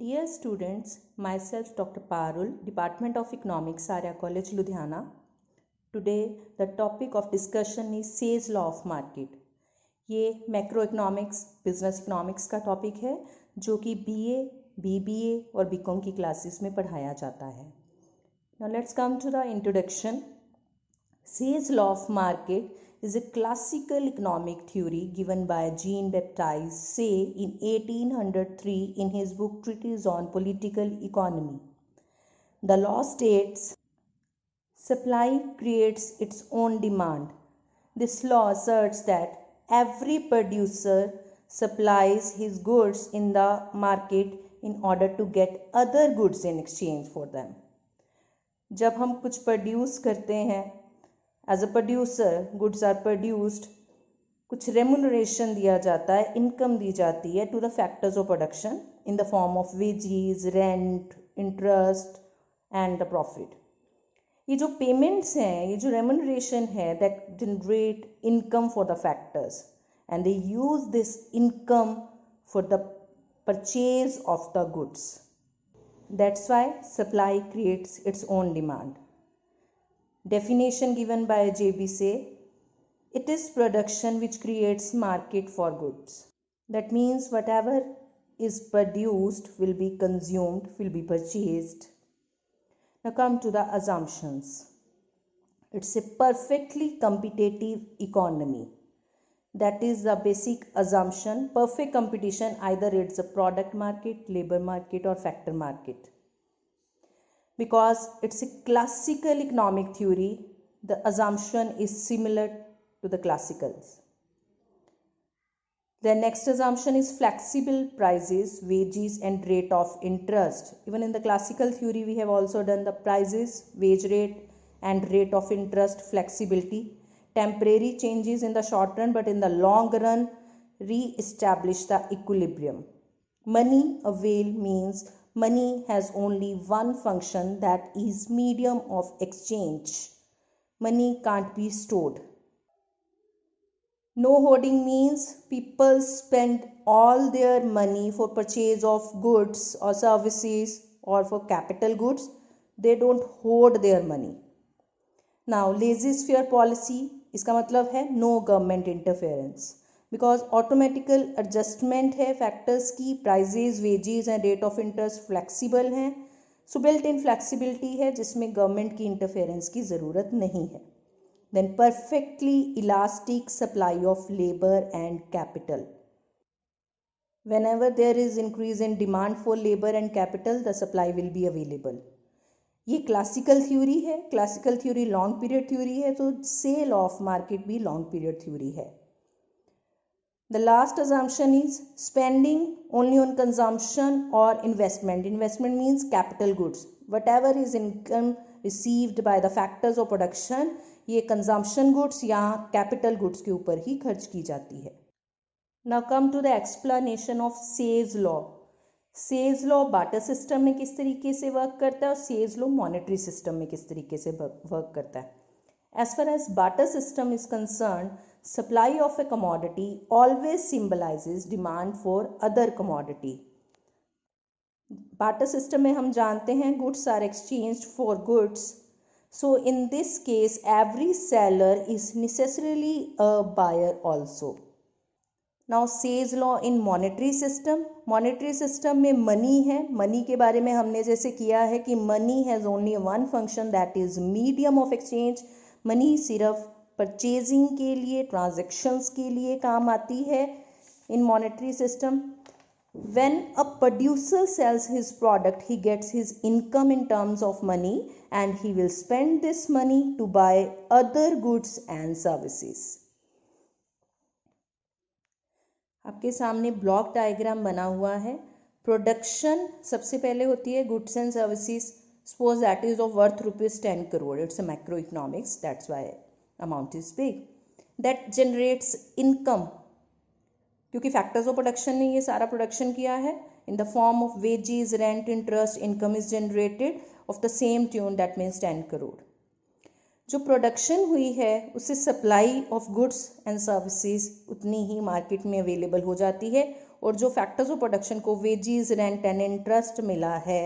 Dear students, myself Dr. Parul, Department of Economics, Arya College, Ludhiana. Today the topic of discussion is Say's Law of Market. ये macro economics business economics का topic है जो कि BA, BBA और BCom की classes में पढ़ाया जाता है. Now let's come to the introduction. Say's Law of Market is a classical economic theory given by Jean-Baptiste Say in 1803 in his book Treatise on Political Economy. The law states, supply creates its own demand. This law asserts that every producer supplies his goods in the market in order to get other goods in exchange for them. जब हम कुछ produce करते हैं, as a producer goods are produced, कुछ remuneration दिया जाता है, income दी जाती है to the factors of production in the form of wages, rent, interest and the profit. ये जो पेमेंट्स हैं, ये जो रेम्यूनरेशन है, that generate income for the factors and they use this income for the purchase of the goods. That's why supply creates its own demand. Definition given by J.B. Say, it is production which creates market for goods. That means whatever is produced will be consumed, will be purchased. Now come to the assumptions. It's a perfectly competitive economy. That is the basic assumption. Perfect competition, either it's a product market, labor market or factor market. Because it's a classical economic theory, the assumption is similar to the classicals. The next assumption is flexible prices, wages and rate of interest. Even in the classical theory, we have also done the prices, wage rate and rate of interest flexibility. Temporary changes in the short run, but in the long run re-establish the equilibrium. Money avail means money has only one function, that is medium of exchange. Money can't be stored. No hoarding means people spend all their money for purchase of goods or services or for capital goods. They don't hoard their money. Now laissez-faire policy, इसका मतलब है no government interference, because automatical adjustment है factors की. Prices, wages and rate of interest flexible हैं. So built in flexibility है जिसमें government की interference की ज़रूरत नहीं है. Then perfectly elastic supply of labour and capital. whenever there is increase in demand for labor and capital, the supply will be available. ये classical theory है. Classical theory long period theory है, तो Say law of market भी long period theory है. The last assumption is spending only on consumption और investment. Investment means capital goods. Whatever is income received by the factors of production, ये consumption goods या capital goods के ऊपर ही खर्च की जाती है. Now come to the explanation of Say's law. Say's law barter system में किस तरीके से वर्क करता है और सेज लॉ मॉनेटरी सिस्टम में किस तरीके से वर्क करता है. As far as barter system is concern, supply of a commodity always symbolizes demand for other commodity. Barter system में हम जानते हैं goods are exchanged for goods. So in this case every seller is necessarily a buyer also. Now Say's law in monetary system. Monetary system में money है. Money के बारे में हमने जैसे किया है कि money has only one function, that is medium of exchange. Money सिर्फ परचेजिंग के लिए, ट्रांजैक्शंस के लिए काम आती है in monetary system. When a producer sells his product, he gets his income in terms of money and he will spend this money to buy other goods and services. आपके सामने block diagram बना हुआ है. Production सबसे पहले होती है goods and services. Suppose that is of worth ₹10 crore. It's a macro economics, that's why amount is big. That generates income, क्योंकि फैक्टर्स ऑफ प्रोडक्शन ने ये सारा प्रोडक्शन किया है. इन the form of wages, rent, interest, income is generated of the same tune, that means 10 crore. जो production हुई है उससे supply of goods and services उतनी ही मार्केट में अवेलेबल हो जाती है और जो फैक्टर्स ऑफ प्रोडक्शन को वेजेस, रेंट एंड इंटरेस्ट मिला है,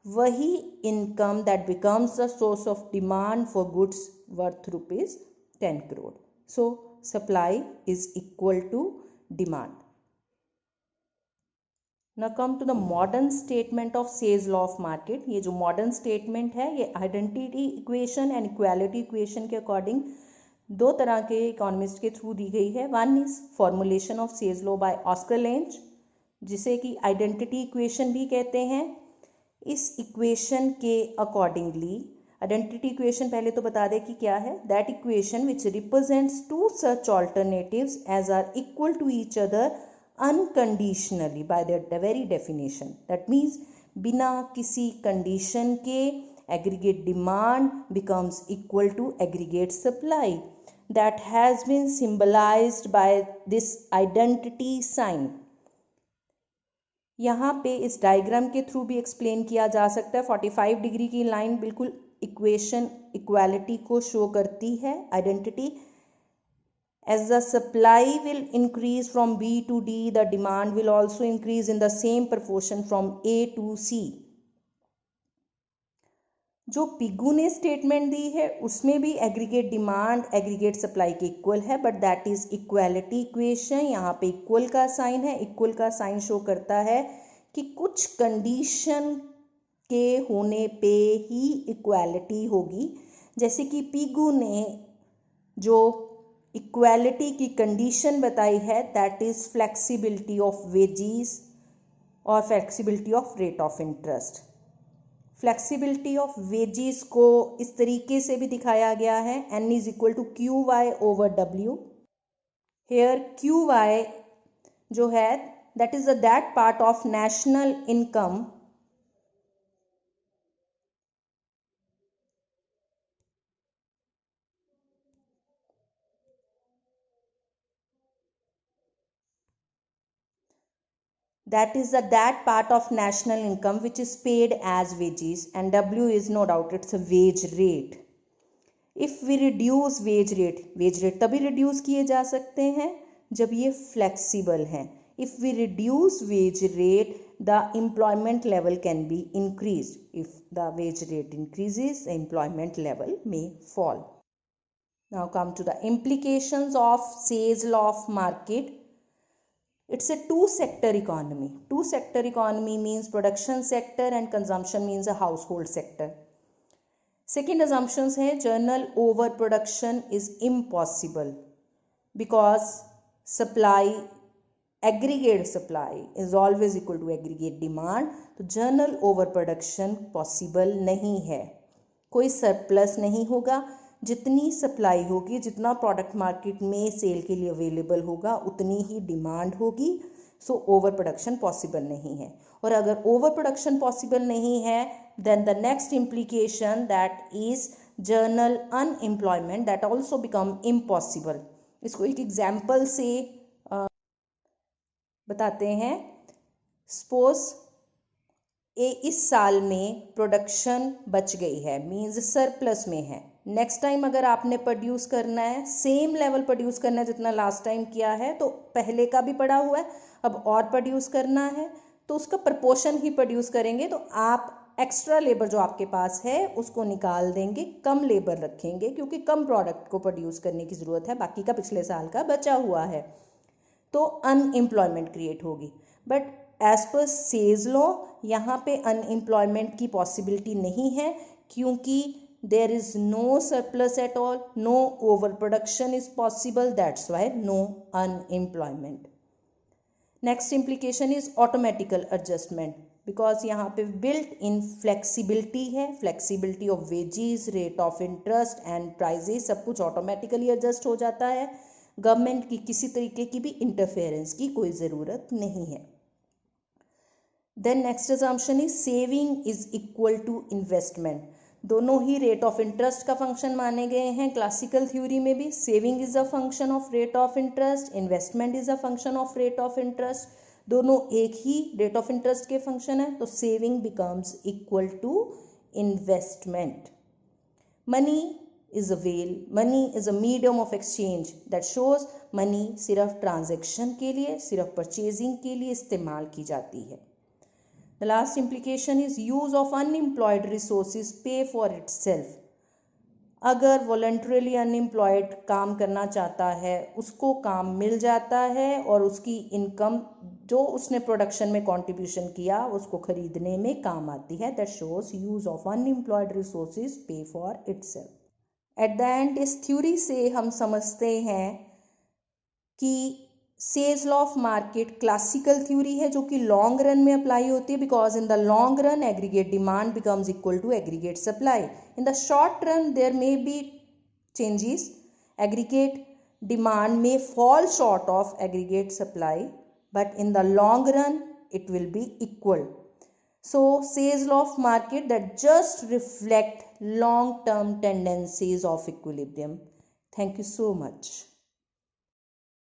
वही income that becomes the source of demand for goods worth ₹10 crore. So supply is equal to demand. Now come to the modern statement of Say's law of market. ये जो modern statement है ये identity equation and equality equation के according दो तरह के economist के through the गई है. One is formulation of Say's law by Oscar length, जिसे कि आइडेंटिटी इक्वेशन भी कहते हैं. इस इक्वेशन के अकॉर्डिंगली, आइडेंटिटी इक्वेशन पहले तो बता दें कि क्या है. That equation which represents to such alternatives as are equal to each other unconditionally by their very definition. That means बिना किसी कंडीशन के aggregate demand becomes equal to aggregate supply. That has been symbolized by this identity sign. यहाँ पे इस diagram के through भी explain किया जा सकता है. 45 डिग्री की लाइन बिल्कुल इक्वेशन इक्वालिटी को शो करती है. Identity, as the supply will increase from B to D, the demand will also increase in the same proportion from A to C. जो पिगू ने स्टेटमेंट दी है उसमें भी एग्रीगेट डिमांड एग्रीगेट सप्लाई के equal है, but that is equality equation. यहाँ पे equal का साइन है. इक्वल का साइन शो करता है कि कुछ कंडीशन के होने पे ही इक्वालिटी होगी. जैसे कि पिगू ने जो इक्वालिटी की कंडीशन बताई है, that is flexibility of wages और flexibility of rate of interest. Flexibility of wages को इस तरीके से भी दिखाया गया है, N is equal to QY/W. Here QY जो है that is that part of national income that is that part of national income which is paid as wages, and W is no doubt it's a wage rate. If we reduce wage rate तभी reduce किए जा सकते हैं जब ये flexible हैं. If we reduce wage rate, the employment level can be increased. If the wage rate increases, the employment level may fall. Now come to the implications of Say's law of market. It's a two-sector economy. Two-sector economy means production sector and consumption means a household sector. Second assumptions है general overproduction is impossible because aggregate supply is always equal to aggregate demand. तो general overproduction possible नहीं है. कोई surplus नहीं होगा. जितनी supply होगी, जितना प्रोडक्ट मार्केट में सेल के लिए अवेलेबल होगा, उतनी ही डिमांड होगी. सो ओवर प्रोडक्शन पॉसिबल नहीं है. और अगर ओवर प्रोडक्शन पॉसिबल नहीं है, then the next implication that is general unemployment that also become impossible. इसको एक एग्जाम्पल से बताते हैं. सपोज इस साल में प्रोडक्शन बच गई है, मीन्स सरप्लस में है. नेक्स्ट टाइम अगर आपने प्रोड्यूस करना है, सेम लेवल प्रोड्यूस करना है जितना लास्ट टाइम किया है, तो पहले का भी पड़ा हुआ है, अब और प्रोड्यूस करना है, तो उसका प्रपोर्शन ही प्रोड्यूस करेंगे. तो आप एक्स्ट्रा लेबर जो आपके पास है उसको निकाल देंगे, कम लेबर रखेंगे क्योंकि कम प्रोडक्ट को प्रोड्यूस करने की ज़रूरत है, बाकी का पिछले साल का बचा हुआ है. तो अनएम्प्लॉयमेंट क्रिएट होगी. But as per Say's law यहाँ पे अनएम्प्लॉयमेंट की पॉसिबिलिटी नहीं है क्योंकि there is no surplus at all, no overproduction is possible, that's why no unemployment. Next implication is automatical adjustment because यहाँ पे built in flexibility है. flexibility of wages, rate of interest and prices सब कुछ automatically adjust हो जाता है. Government की किसी तरीके की भी इंटरफेरेंस की कोई ज़रूरत नहीं है. Then next assumption is saving is equal to investment. दोनों ही रेट ऑफ इंटरेस्ट का फंक्शन माने गए हैं क्लासिकल थ्योरी में भी. Saving is a function of rate of interest, investment is a function of rate of interest. दोनों एक ही रेट ऑफ इंटरेस्ट के फंक्शन है, तो saving becomes equal to investment. Money is a veil, money is a medium of exchange that shows money सिर्फ transaction के लिए, सिर्फ परचेजिंग के लिए इस्तेमाल की जाती है. The last implication is use of unemployed resources pay for itself. अगर वॉलंटरली अनएम्प्लॉयड काम करना चाहता है, उसको काम मिल जाता है और उसकी इनकम जो उसने प्रोडक्शन में कंट्रीब्यूशन किया उसको खरीदने में काम आती है. That shows use of unemployed resources pay for itself. At the end इस थ्योरी से हम समझते हैं कि सेल्स law of market classical theory है जो कि लॉन्ग रन में अप्लाई होती है, because in the long run aggregate demand becomes equal to aggregate supply. In the short run there may be changes. Aggregate demand may fall short of aggregate supply, but in the long run it will be equal. So Say's law of market that just reflect long term tendencies of equilibrium. Thank you so much.